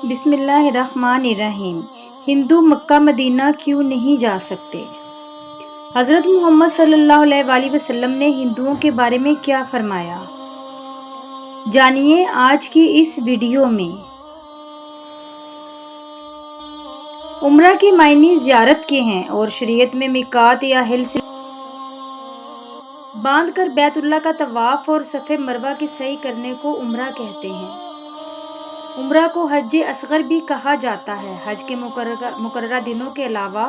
بسم اللہ الرحمن الرحیم۔ ہندو مکہ مدینہ کیوں نہیں جا سکتے؟ حضرت محمد صلی اللہ علیہ وآلہ وسلم نے ہندوؤں کے بارے میں کیا فرمایا؟ جانیے آج کی اس ویڈیو میں۔ عمرہ کے معنی زیارت کے ہیں اور شریعت میں میقات یا ہل سے باندھ کر بیت اللہ کا طواف اور صفا مروہ کی سعی کرنے کو عمرہ کہتے ہیں۔ عمرہ کو حج اصغر بھی کہا جاتا ہے۔ حج کے مقررہ دنوں کے علاوہ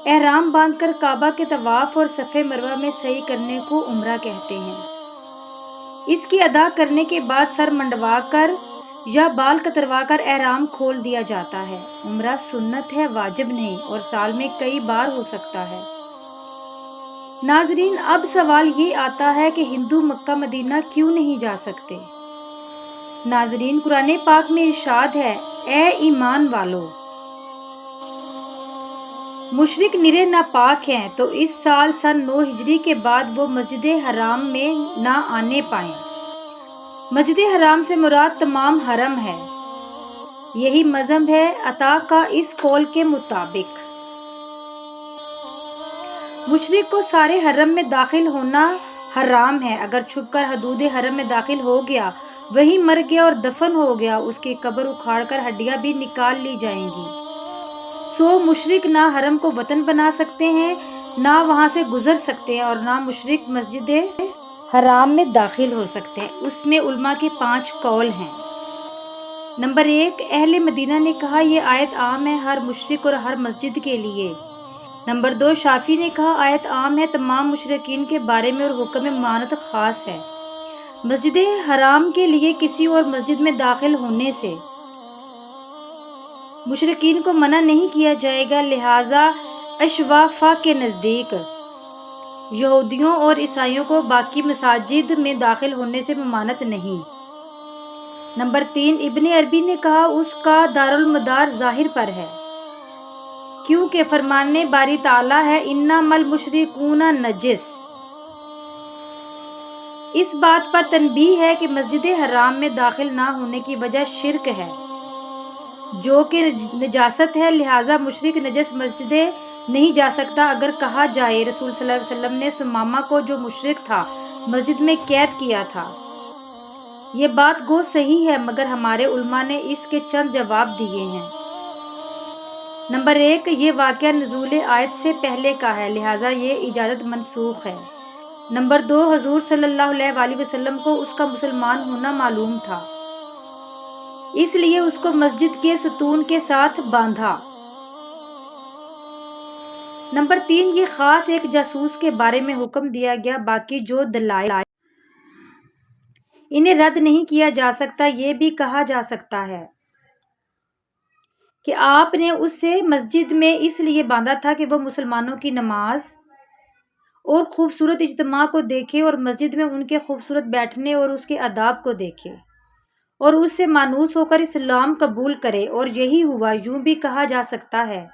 احرام باندھ کر کعبہ کے طواف اور صفا مروہ میں سعی کرنے کو عمرہ کہتے ہیں۔ اس کی ادا کرنے کے بعد سر منڈوا کر یا بال کتروا کر احرام کھول دیا جاتا ہے۔ عمرہ سنت ہے، واجب نہیں، اور سال میں کئی بار ہو سکتا ہے۔ ناظرین، اب سوال یہ آتا ہے کہ ہندو مکہ مدینہ کیوں نہیں جا سکتے؟ ناظرین، قرآن پاک میں ارشاد ہے، اے ایمان والو! مشرک نرے ناپاک ہیں تو اس سال سن 9 ہجری کے بعد وہ مسجد حرام میں نہ آنے پائیں۔ مسجد حرام سے مراد تمام حرم ہے۔ یہی مذہب ہے عطا کا اس قول کے مطابق۔ مشرک کو سارے حرم میں داخل ہونا حرام ہے۔ اگر چھپ کر حدود حرم میں داخل ہو گیا، وہیں مر گیا اور دفن ہو گیا، اس کی قبر اکھاڑ کر ہڈیاں بھی نکال لی جائیں گی۔ سو مشرک نہ حرم کو وطن بنا سکتے ہیں، نہ وہاں سے گزر سکتے ہیں، اور نہ مشرک مسجد حرام میں داخل ہو سکتے ہیں۔ اس میں علماء کے 5 قول ہیں۔ نمبر 1، اہل مدینہ نے کہا یہ آیت عام ہے ہر مشرک اور ہر مسجد کے لیے۔ نمبر 2، شافعی نے کہا آیت عام ہے تمام مشرکین کے بارے میں اور حکم ممانعت خاص ہے۔ مسجد حرام کے لیے کسی اور مسجد میں داخل ہونے سے مشرکین کو منع نہیں کیا جائے گا، لہٰذا اشوافہ کے نزدیک یہودیوں اور عیسائیوں کو باقی مساجد میں داخل ہونے سے ممانعت نہیں۔ نمبر 3، ابن عربی نے کہا اس کا دارالمدار ظاہر پر ہے، کیونکہ فرمان باری تعالیٰ ہے انما المشرکون نجس۔ اس بات پر تنبیہ ہے کہ مسجد حرام میں داخل نہ ہونے کی وجہ شرک ہے، جو کہ نجاست ہے، لہٰذا مشرک نجس مسجد نہیں جا سکتا۔ اگر کہا جائے رسول صلی اللہ علیہ وسلم نے ثمامہ کو جو مشرک تھا مسجد میں قید کیا تھا، یہ بات گو صحیح ہے، مگر ہمارے علماء نے اس کے چند جواب دیے ہیں۔ نمبر 1، یہ واقعہ نزول آیت سے پہلے کا ہے، لہٰذا یہ اجازت منسوخ ہے۔ نمبر 2، حضور صلی اللہ علیہ وآلہ وسلم کو اس کا مسلمان ہونا معلوم تھا، اس لیے اس کو مسجد کے ستون کے ساتھ باندھا۔ نمبر 3، یہ خاص ایک جاسوس کے بارے میں حکم دیا گیا، باقی جو دلائل انہیں رد نہیں کیا جا سکتا۔ یہ بھی کہا جا سکتا ہے کہ آپ نے اسے مسجد میں اس لیے باندھا تھا کہ وہ مسلمانوں کی نماز اور خوبصورت اجتماع کو دیکھے اور مسجد میں ان کے خوبصورت بیٹھنے اور اس کے آداب کو دیکھے اور اس سے مانوس ہو کر اسلام قبول کرے، اور یہی ہوا۔ یوں بھی کہا جا سکتا ہے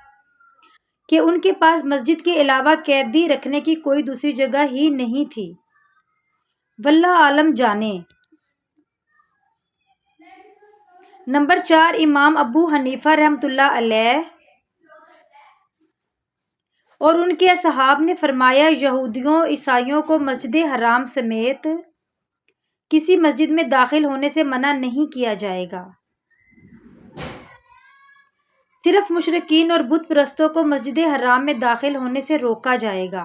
کہ ان کے پاس مسجد کے علاوہ قیدی رکھنے کی کوئی دوسری جگہ ہی نہیں تھی۔ واللہ عالم جانے۔ نمبر 4، امام ابو حنیفہ رحمۃ اللہ علیہ اور ان کے اصحاب نے فرمایا یہودیوں عیسائیوں کو مسجد حرام سمیت کسی مسجد میں داخل ہونے سے منع نہیں کیا جائے گا، صرف مشرکین اور بت پرستوں کو مسجد حرام میں داخل ہونے سے روکا جائے گا۔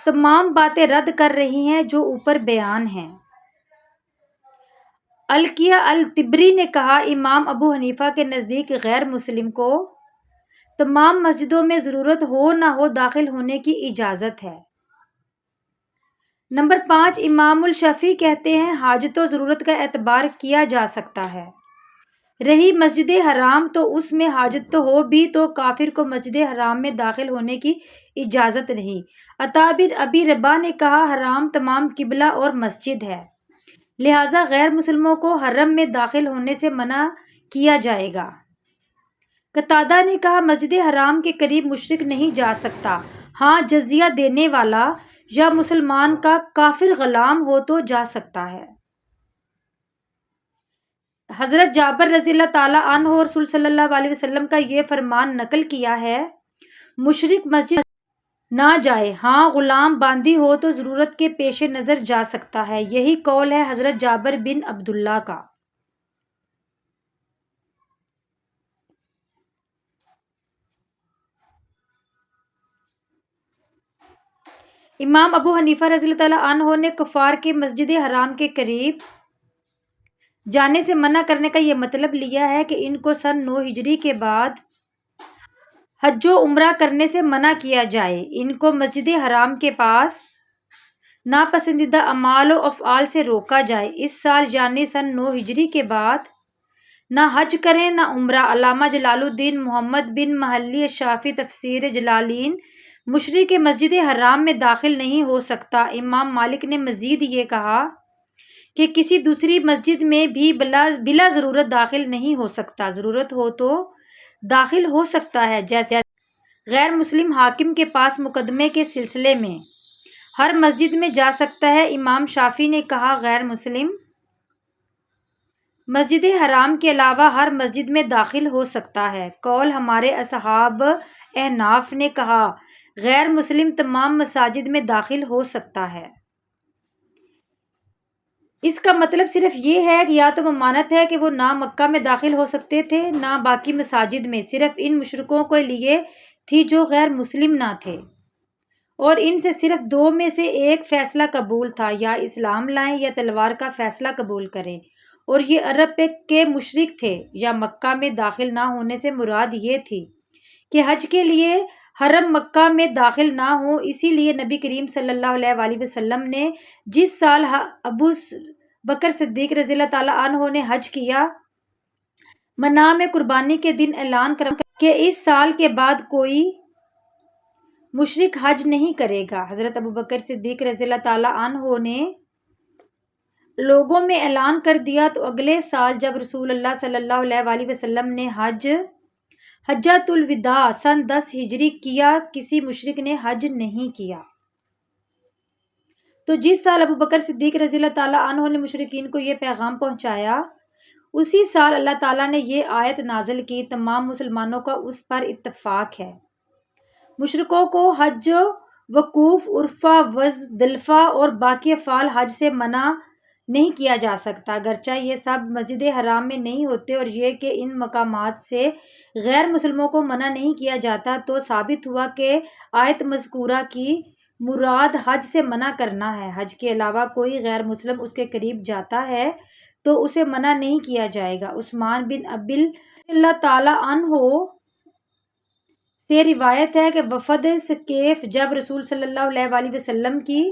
تمام باتیں رد کر رہی ہیں جو اوپر بیان ہیں۔ القیہ الطبری نے کہا امام ابو حنیفہ کے نزدیک غیر مسلم کو تمام مسجدوں میں ضرورت ہو نہ ہو داخل ہونے کی اجازت ہے۔ نمبر 5، امام الشافعی کہتے ہیں حاجت و ضرورت کا اعتبار کیا جا سکتا ہے۔ رہی مسجد حرام تو اس میں حاجت تو ہو بھی تو کافر کو مسجد حرام میں داخل ہونے کی اجازت نہیں۔ عطا بن ابی رباح نے کہا حرام تمام قبلہ اور مسجد ہے، لہٰذا غیر مسلموں کو حرم میں داخل ہونے سے منع کیا جائے گا۔ قتادہ نے کہا مسجد حرام کے قریب مشرک نہیں جا سکتا، ہاں جزیہ دینے والا یا مسلمان کا کافر غلام ہو تو جا سکتا ہے۔ حضرت جابر رضی اللہ تعالیٰ عنہ اور رسول صلی اللہ علیہ وسلم کا یہ فرمان نقل کیا ہے، مشرک مسجد نہ جائے، ہاں غلام باندی ہو تو ضرورت کے پیش نظر جا سکتا ہے۔ یہی قول ہے حضرت جابر بن عبداللہ کا۔ امام ابو حنیفہ رضی اللہ تعالیٰ عنہ نے کفار کے مسجد حرام کے قریب جانے سے منع کرنے کا یہ مطلب لیا ہے کہ ان کو سن 9 ہجری کے بعد حج و عمرہ کرنے سے منع کیا جائے، ان کو مسجد حرام کے پاس ناپسندیدہ اعمال و افعال سے روکا جائے۔ اس سال یعنی سن 9 ہجری کے بعد نہ حج کریں نہ عمرہ۔ علامہ جلال الدین محمد بن محلی شافی تفسیر جلالین، مشرک مسجد حرام میں داخل نہیں ہو سکتا۔ امام مالک نے مزید یہ کہا کہ کسی دوسری مسجد میں بھی بلا ضرورت داخل نہیں ہو سکتا، ضرورت ہو تو داخل ہو سکتا ہے، جیسے غیر مسلم حاکم کے پاس مقدمے کے سلسلے میں ہر مسجد میں جا سکتا ہے۔ امام شافعی نے کہا غیر مسلم مسجد حرام کے علاوہ ہر مسجد میں داخل ہو سکتا ہے۔ قول ہمارے اصحاب احناف نے کہا غیر مسلم تمام مساجد میں داخل ہو سکتا ہے۔ اس کا مطلب صرف یہ ہے کہ یا تو ممانعت ہے کہ وہ نہ مکہ میں داخل ہو سکتے تھے نہ باقی مساجد میں، صرف ان مشرکوں کے لیے تھی جو غیر مسلم نہ تھے، اور ان سے صرف 2 میں سے ایک فیصلہ قبول تھا، یا اسلام لائیں یا تلوار کا فیصلہ قبول کریں، اور یہ عرب کے مشرک تھے۔ یا مکہ میں داخل نہ ہونے سے مراد یہ تھی کہ حج کے لیے حرم مکہ میں داخل نہ ہوں۔ اسی لیے نبی کریم صلی اللہ علیہ وسلم نے جس سال ابو بکر صدیق رضی اللہ تعالیٰ عنہ نے حج کیا، منام قربانی کے دن اعلان کر کہ اس سال کے بعد کوئی مشرک حج نہیں کرے گا۔ حضرت ابو بکر صدیق رضی اللہ تعالیٰ عنہ نے لوگوں میں اعلان کر دیا تو اگلے سال جب رسول اللہ صلی اللہ علیہ وسلم نے حجۃ الوداع سن 10 ہجری کیا، کسی مشرک نے حج نہیں کیا۔ تو جس سال ابو بکر صدیق رضی اللہ تعالیٰ عنہ نے مشرکین کو یہ پیغام پہنچایا، اسی سال اللہ تعالیٰ نے یہ آیت نازل کی۔ تمام مسلمانوں کا اس پر اتفاق ہے، مشرکوں کو حج، وقوف، عرفہ، مزدلفہ اور باقی افعال حج سے منع نہیں کیا جا سکتا، اگرچہ یہ سب مسجد حرام میں نہیں ہوتے، اور یہ کہ ان مقامات سے غیر مسلموں کو منع نہیں کیا جاتا، تو ثابت ہوا کہ آیت مذکورہ کی مراد حج سے منع کرنا ہے۔ حج کے علاوہ کوئی غیر مسلم اس کے قریب جاتا ہے تو اسے منع نہیں کیا جائے گا۔ عثمان بن عبیل اللہ تعالیٰ عنہ سے روایت ہے کہ وفد ثقیف جب رسول صلی اللہ علیہ وسلم کی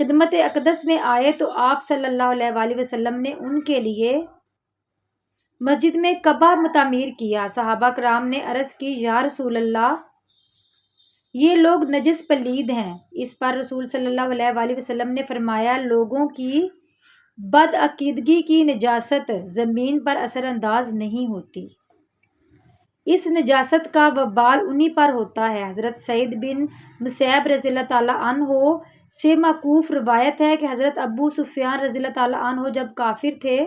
خدمت اقدس میں آئے تو آپ صلی اللہ علیہ وسلم نے ان کے لیے مسجد میں قبہ تعمیر کیا۔ صحابہ کرام نے عرض کی یا رسول اللہ، یہ لوگ نجس پلید ہیں۔ اس پر رسول صلی اللہ علیہ وسلم نے فرمایا لوگوں کی بدعقیدگی کی نجاست زمین پر اثر انداز نہیں ہوتی، اس نجاست کا وبال انہی پر ہوتا ہے۔ حضرت سعید بن مسیب رضی اللہ تعالیٰ عنہ سے موقوف روایت ہے کہ حضرت ابو سفیان رضی اللہ تعالیٰ عنہ جب کافر تھے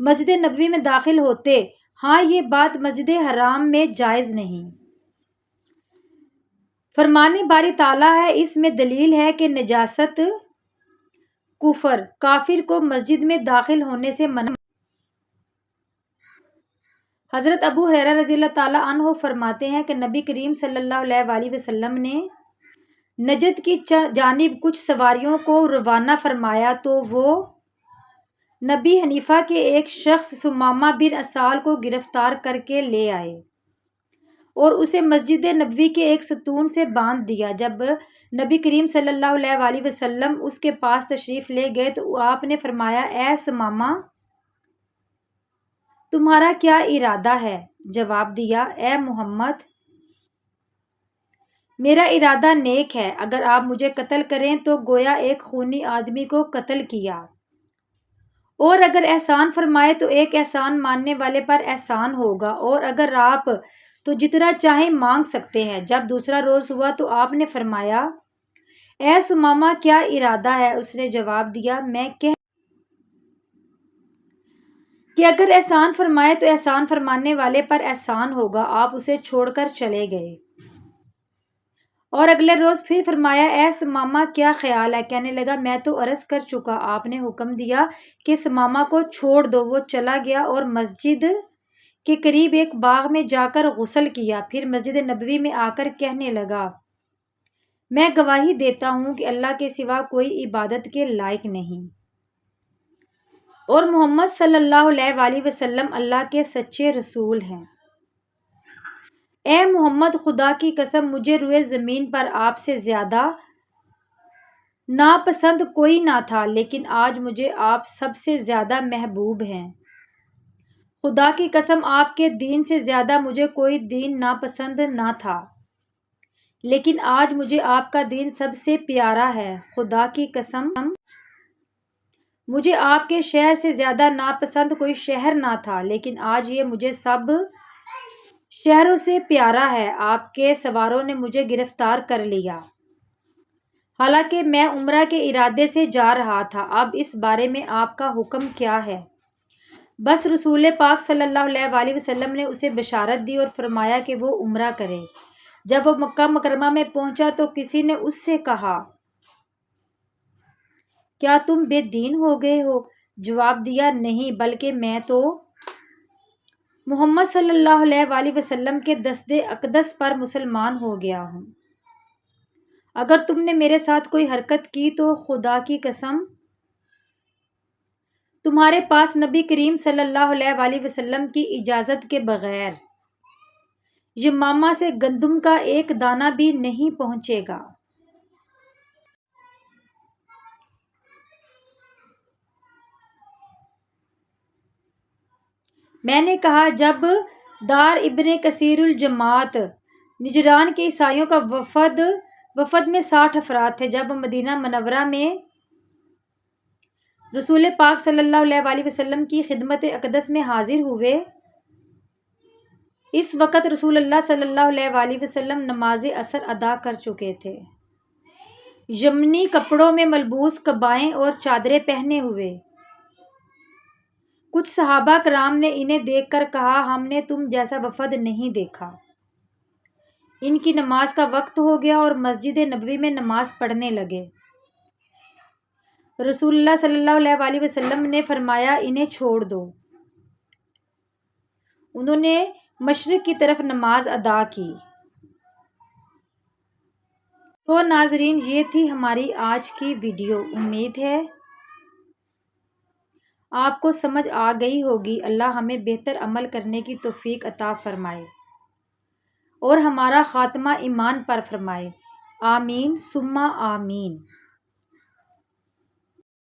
مسجد نبوی میں داخل ہوتے، ہاں یہ بات مسجد حرام میں جائز نہیں۔ فرمان باری تعالیٰ ہے، اس میں دلیل ہے کہ نجاست کفر کافر کو مسجد میں داخل ہونے سے منع۔ حضرت ابو ہریرہ رضی اللہ تعالیٰ عنہ فرماتے ہیں کہ نبی کریم صلی اللہ علیہ وسلم نے نجد کی جانب کچھ سواریوں کو روانہ فرمایا تو وہ نبی حنیفہ کے ایک شخص ثمامہ بن اسال کو گرفتار کر کے لے آئے اور اسے مسجد نبوی کے ایک ستون سے باندھ دیا۔ جب نبی کریم صلی اللہ علیہ وسلم اس کے پاس تشریف لے گئے تو آپ نے فرمایا اے ثمامہ، تمہارا کیا ارادہ ہے؟ جواب دیا اے محمد، میرا ارادہ نیک ہے، اگر آپ مجھے قتل کریں تو گویا ایک خونی آدمی کو قتل کیا، اور اگر احسان فرمائے تو ایک احسان ماننے والے پر احسان ہوگا، اور اگر آپ تو جتنا چاہیں مانگ سکتے ہیں۔ جب دوسرا روز ہوا تو آپ نے فرمایا اے ثمامہ کیا ارادہ ہے؟ اس نے جواب دیا میں کہ اگر احسان فرمائے تو احسان فرمانے والے پر احسان ہوگا۔ آپ اسے چھوڑ کر چلے گئے اور اگلے روز پھر فرمایا، اے ثمامہ کیا خیال ہے؟ کہنے لگا، میں تو عرض کر چکا۔ آپ نے حکم دیا کہ ثمامہ کو چھوڑ دو۔ وہ چلا گیا اور مسجد کے قریب ایک باغ میں جا کر غسل کیا، پھر مسجد نبوی میں آ کر کہنے لگا، میں گواہی دیتا ہوں کہ اللہ کے سوا کوئی عبادت کے لائق نہیں اور محمد صلی اللہ علیہ وآلہ وسلم اللہ کے سچے رسول ہیں۔ اے محمد، خدا کی قسم مجھے روئے زمین پر آپ سے زیادہ ناپسند کوئی نہ تھا، لیکن آج مجھے آپ سب سے زیادہ محبوب ہیں۔ خدا کی قسم آپ کے دین سے زیادہ مجھے کوئی دین ناپسند نہ تھا، لیکن آج مجھے آپ کا دین سب سے پیارا ہے۔ خدا کی قسم مجھے آپ کے شہر سے زیادہ ناپسند کوئی شہر نہ تھا، لیکن آج یہ مجھے سب شہروں سے پیارا ہے۔ آپ کے سواروں نے مجھے گرفتار کر لیا، حالانکہ میں عمرہ کے ارادے سے جا رہا تھا۔ اب اس بارے میں آپ کا حکم کیا ہے؟ بس رسول پاک صلی اللہ علیہ وآلہ وسلم نے اسے بشارت دی اور فرمایا کہ وہ عمرہ کرے۔ جب وہ مکہ مکرمہ میں پہنچا تو کسی نے اس سے کہا، کیا تم بے دین ہو گئے ہو؟ جواب دیا، نہیں، بلکہ میں تو محمد صلی اللہ علیہ وآلہ وسلم کے دست اقدس پر مسلمان ہو گیا ہوں۔ اگر تم نے میرے ساتھ کوئی حرکت کی تو خدا کی قسم تمہارے پاس نبی کریم صلی اللہ علیہ وآلہ وسلم کی اجازت کے بغیر یمامہ سے گندم کا ایک دانہ بھی نہیں پہنچے گا۔ میں نے کہا، جب دار ابن کثیر الجماعت نجران کے عیسائیوں کا وفد میں 60 افراد تھے، جب وہ مدینہ منورہ میں رسول پاک صلی اللہ علیہ وآلہ وسلم کی خدمت اقدس میں حاضر ہوئے، اس وقت رسول اللہ صلی اللہ علیہ وآلہ وسلم نماز عصر ادا کر چکے تھے، یمنی کپڑوں میں ملبوس قبائیں اور چادریں پہنے ہوئے۔ کچھ صحابہ کرام نے انہیں دیکھ کر کہا، ہم نے تم جیسا وفد نہیں دیکھا۔ ان کی نماز کا وقت ہو گیا اور مسجد نبوی میں نماز پڑھنے لگے۔ رسول اللہ صلی اللہ علیہ وآلہ وسلم نے فرمایا، انہیں چھوڑ دو۔ انہوں نے مشرق کی طرف نماز ادا کی۔ تو ناظرین، یہ تھی ہماری آج کی ویڈیو۔ امید ہے آپ کو سمجھ آ گئی ہوگی۔ اللہ ہمیں بہتر عمل کرنے کی توفیق عطا فرمائے اور ہمارا خاتمہ ایمان پر فرمائے۔ آمین ثم آمین۔